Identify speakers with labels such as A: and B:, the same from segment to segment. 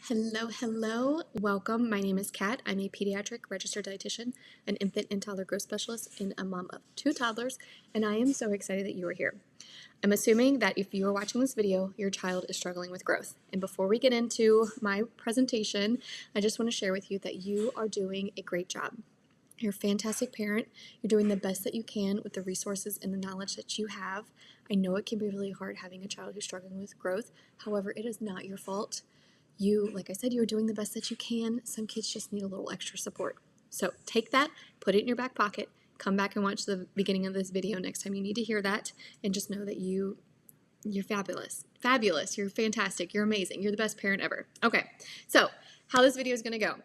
A: Hello. Welcome. My name is Kat. I'm a pediatric registered dietitian, an infant and toddler growth specialist, and a mom of 2 toddlers, and I am so excited that you are here. I'm assuming that if you are watching this video, your child is struggling with growth. And before we get into my presentation, I just want to share with you that you are doing a great job. You're a fantastic parent. You're doing the best that you can with the resources and the knowledge that you have. I know it can be really hard having a child who's struggling with growth. However, it is not your fault. Like I said, you're doing the best that you can. Some kids just need a little extra support. So take that, put it in your back pocket, come back and watch the beginning of this video next time you need to hear that, and just know that you're fabulous. Fabulous. You're fantastic. You're amazing. You're the best parent ever. Okay, so how this video is going to go.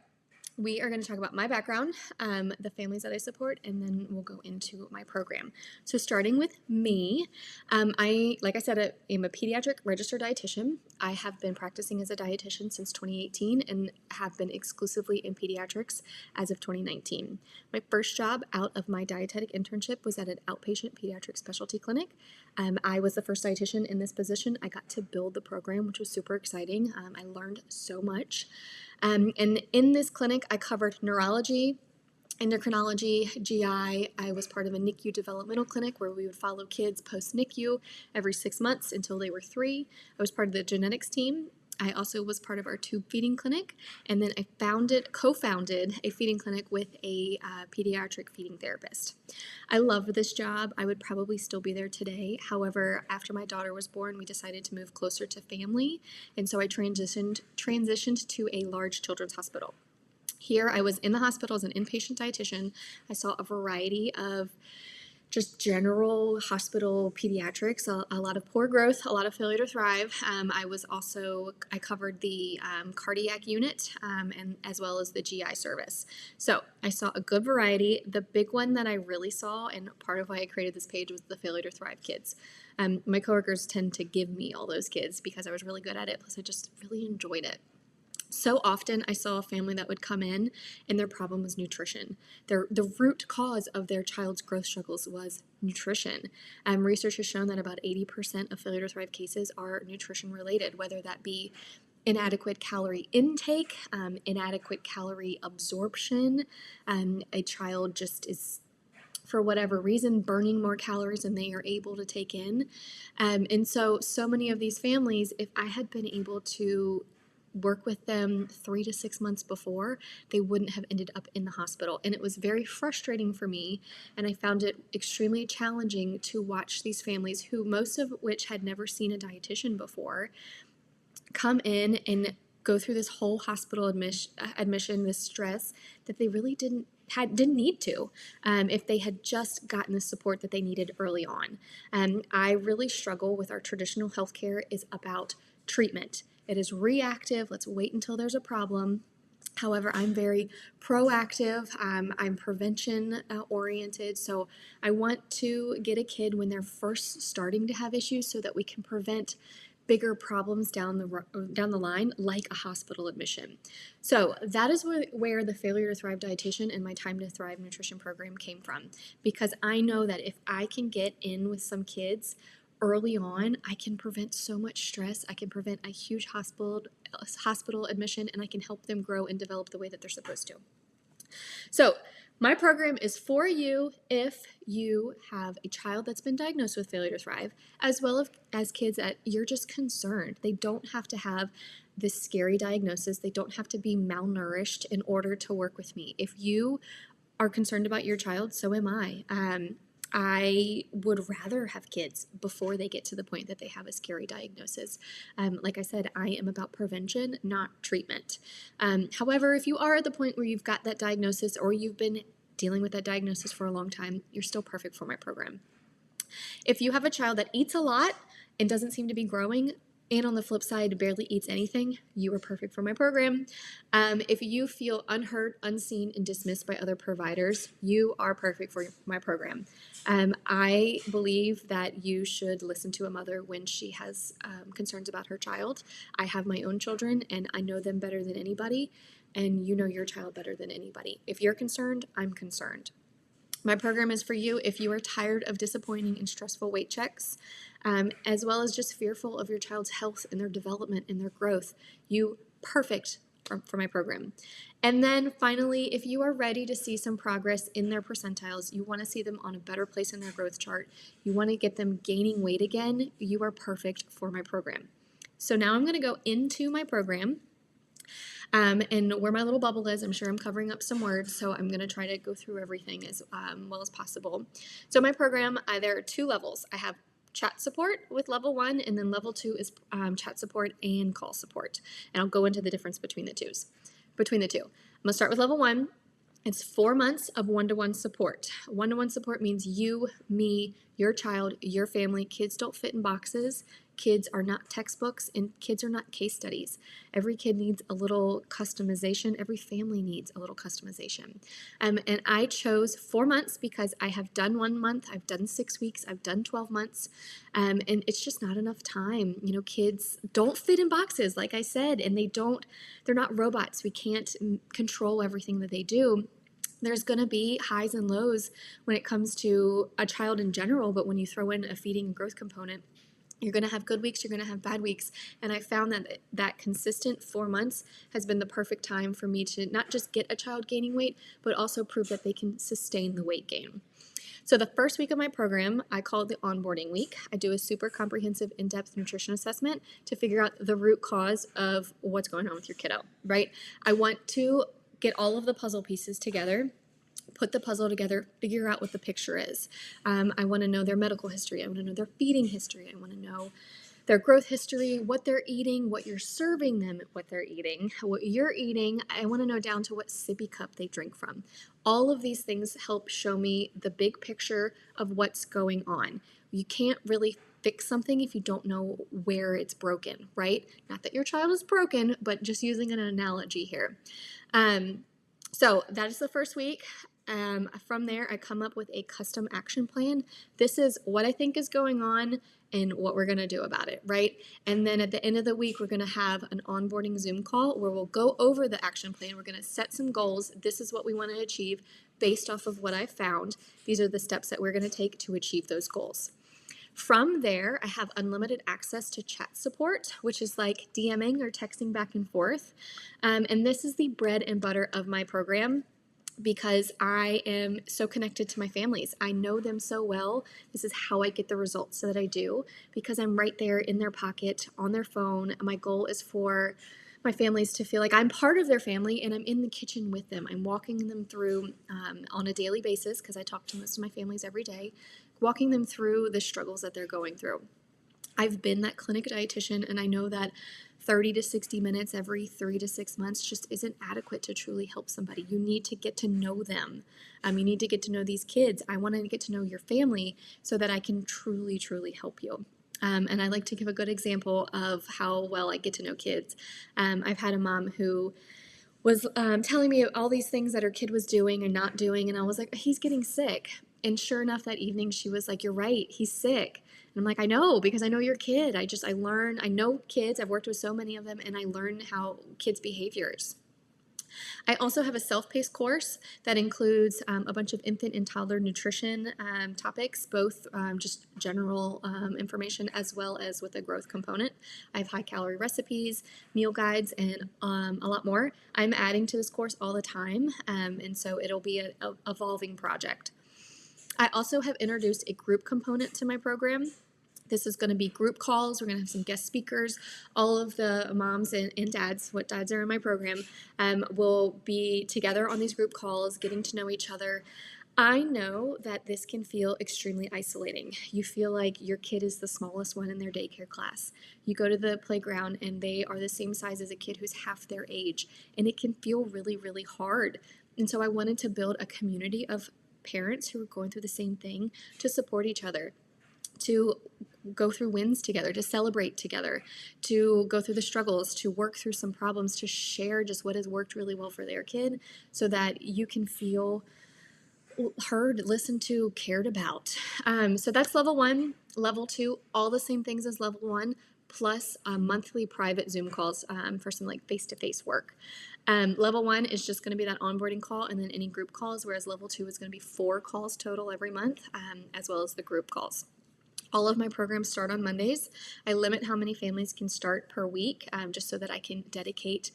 A: We are going to talk about my background, the families that I support, and then we'll go into my program. So starting with me, like I said, I am a pediatric registered dietitian. I have been practicing as a dietitian since 2018 and have been exclusively in pediatrics as of 2019. My first job out of my dietetic internship was at an outpatient pediatric specialty clinic. I was the first dietitian in this position. I got to build the program, which was super exciting. I learned so much. And in this clinic, I covered neurology, endocrinology, GI. I was part of a NICU developmental clinic where we would follow kids post-NICU every 6 months until they were 3. I was part of the genetics team. I also was part of our tube feeding clinic, and then I co-founded a feeding clinic with a pediatric feeding therapist. I loved this job. I would probably still be there today. However, after my daughter was born, we decided to move closer to family, and so I transitioned to a large children's hospital. Here, I was in the hospital as an inpatient dietitian. I saw a variety of just general hospital pediatrics, a lot of poor growth, a lot of failure to thrive. I covered the cardiac unit and as well as the GI service. So I saw a good variety. The big one that I really saw, and part of why I created this page, was the failure to thrive kids. My coworkers tend to give me all those kids because I was really good at it, plus I just really enjoyed it. So often I saw a family that would come in and their problem was nutrition. The root cause of their child's growth struggles was nutrition. Research has shown that about 80% of failure to thrive cases are nutrition related, whether that be inadequate calorie intake, inadequate calorie absorption. A child just is, for whatever reason, burning more calories than they are able to take in. And so many of these families, if I had been able to work with them 3 to 6 months before, they wouldn't have ended up in the hospital. And it was very frustrating for me, and I found it extremely challenging to watch these families, who most of which had never seen a dietitian before, come in and go through this whole hospital admission, this stress that they really didn't need to if they had just gotten the support that they needed early on. I really struggle with our traditional healthcare is about treatment. It is reactive. Let's wait until there's a problem. However, I'm very proactive. I'm prevention oriented. So I want to get a kid when they're first starting to have issues so that we can prevent bigger problems down the line, like a hospital admission. So that is where the Failure to Thrive Dietitian and my Time to Thrive nutrition program came from, because I know that if I can get in with some kids early on, I can prevent so much stress. I can prevent a huge hospital admission, and I can help them grow and develop the way that they're supposed to. So my program is for you if you have a child that's been diagnosed with failure to thrive, as well as kids that you're just concerned. They don't have to have this scary diagnosis. They don't have to be malnourished in order to work with me. If you are concerned about your child, so am I. I would rather have kids before they get to the point that they have a scary diagnosis. Like I said, I am about prevention, not treatment. However, if you are at the point where you've got that diagnosis or you've been dealing with that diagnosis for a long time, you're still perfect for my program. If you have a child that eats a lot and doesn't seem to be growing, and on the flip side, barely eats anything, you are perfect for my program. If you feel unheard, unseen, and dismissed by other providers, you are perfect for my program. I believe that you should listen to a mother when she has concerns about her child. I have my own children, and I know them better than anybody, and you know your child better than anybody. If you're concerned, I'm concerned. My program is for you if you are tired of disappointing and stressful weight checks, as well as just fearful of your child's health and their development and their growth. You perfect for my program. And then finally, if you are ready to see some progress in their percentiles, you want to see them on a better place in their growth chart, you want to get them gaining weight again, you are perfect for my program. So now I'm going to go into my program. And where my little bubble is, I'm sure I'm covering up some words, so I'm going to try to go through everything as well as possible. So my program, there are 2 levels. I have chat support with level 1, and then level 2 is chat support and call support. And I'll go into the difference between the two. I'm going to start with level 1. It's 4 months of one-to-one support. One-to-one support means you, me, your child, your family. Kids don't fit in boxes. Kids are not textbooks, and kids are not case studies. Every kid needs a little customization. Every family needs a little customization. And I chose 4 months because I have done 1 month, I've done 6 weeks, I've done 12 months, and it's just not enough time. You know, kids don't fit in boxes, like I said, and they're not robots. We can't control everything that they do. There's going to be highs and lows when it comes to a child in general, but when you throw in a feeding and growth component, you're going to have good weeks, you're going to have bad weeks. And I found that consistent 4 months has been the perfect time for me to not just get a child gaining weight, but also prove that they can sustain the weight gain. So the first week of my program, I call it the onboarding week. I do a super comprehensive in-depth nutrition assessment to figure out the root cause of what's going on with your kiddo, right? I want to get all of the puzzle pieces together, put the puzzle together, figure out what the picture is. I want to know their medical history. I want to know their feeding history. I want to know their growth history, what they're eating, what you're serving them, what they're eating, what you're eating. I want to know down to what sippy cup they drink from. All of these things help show me the big picture of what's going on. You can't really fix something if you don't know where it's broken, right? Not that your child is broken, but just using an analogy here. So that is the first week. From there, I come up with a custom action plan. This is what I think is going on and what we're going to do about it, right? And then at the end of the week, we're going to have an onboarding Zoom call where we'll go over the action plan. We're going to set some goals. This is what we want to achieve based off of what I found. These are the steps that we're going to take to achieve those goals. From there, I have unlimited access to chat support, which is like DMing or texting back and forth. And this is the bread and butter of my program because I am so connected to my families. I know them so well. This is how I get the results that I do because I'm right there in their pocket, on their phone. My goal is for my families to feel like I'm part of their family and I'm in the kitchen with them. I'm walking them through on a daily basis because I talk to most of my families every day, walking them through the struggles that they're going through. I've been that clinic dietitian, and I know that 30 to 60 minutes every 3 to 6 months just isn't adequate to truly help somebody. You need to get to know them. You need to get to know these kids. I want to get to know your family so that I can truly, truly help you. And I like to give a good example of how well I get to know kids. I've had a mom who was telling me all these things that her kid was doing and not doing, and I was like, he's getting sick. And sure enough, that evening she was like, you're right, he's sick. And I'm like, I know, because I know your kid. I know kids, I've worked with so many of them, and I learn how kids' behaviors. I also have a self-paced course that includes a bunch of infant and toddler nutrition topics, both just general information as well as with a growth component. I have high-calorie recipes, meal guides, and a lot more. I'm adding to this course all the time, and so it'll be an evolving project. I also have introduced a group component to my program. This is going to be group calls. We're going to have some guest speakers. All of the moms and dads, what dads are in my program, will be together on these group calls, getting to know each other. I know that this can feel extremely isolating. You feel like your kid is the smallest one in their daycare class. You go to the playground and they are the same size as a kid who's half their age, and it can feel really, really hard. And so I wanted to build a community of parents who are going through the same thing to support each other, to go through wins together, to celebrate together, to go through the struggles, to work through some problems, to share just what has worked really well for their kid so that you can feel heard, listened to, cared about. So that's level 1. Level 2, all the same things as level 1, plus monthly private Zoom calls for some like face-to-face work. Level 1 is just going to be that onboarding call and then any group calls, whereas level 2 is going to be 4 calls total every month, as well as the group calls. All of my programs start on Mondays. I limit how many families can start per week, just so that I can dedicate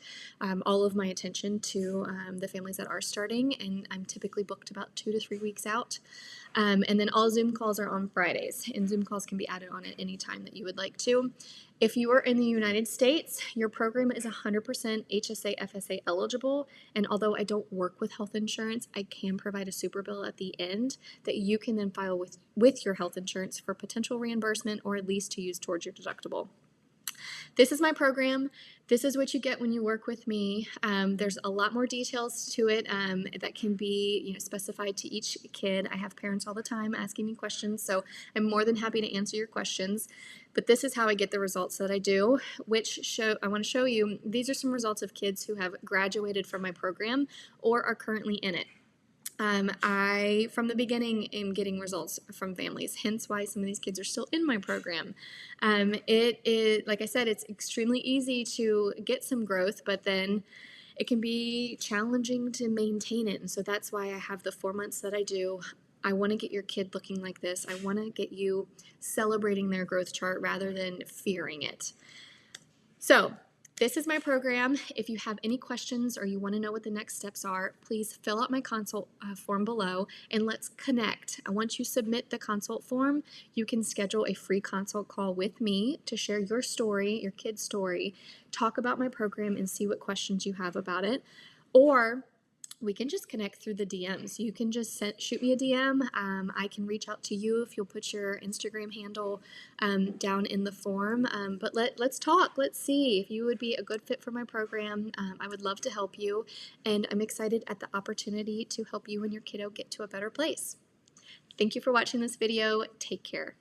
A: all of my attention to the families that are starting, and I'm typically booked about 2 to 3 weeks out. And then all Zoom calls are on Fridays, and Zoom calls can be added on at any time that you would like to. If you are in the United States, your program is 100% HSA FSA eligible, and although I don't work with health insurance, I can provide a super bill at the end that you can then file with your health insurance for potential reimbursement or at least to use towards your deductible. This is my program. This is what you get when you work with me. There's a lot more details to it that can be specified to each kid. I have parents all the time asking me questions, so I'm more than happy to answer your questions. But this is how I get the results that I do, I want to show you. These are some results of kids who have graduated from my program or are currently in it. I, from the beginning, am getting results from families, hence why some of these kids are still in my program. It is, like I said, it's extremely easy to get some growth, but then it can be challenging to maintain it. And so that's why I have the 4 months that I do. I want to get your kid looking like this. I want to get you celebrating their growth chart rather than fearing it. So, this is my program. If you have any questions or you want to know what the next steps are, please fill out my consult form below and let's connect. Once you submit the consult form, you can schedule a free consult call with me to share your story, your kid's story, talk about my program and see what questions you have about it. Or we can just connect through the DMs. You can just shoot me a DM. I can reach out to you if you'll put your Instagram handle down in the form. But let's talk. Let's see if you would be a good fit for my program. I would love to help you, and I'm excited at the opportunity to help you and your kiddo get to a better place. Thank you for watching this video. Take care.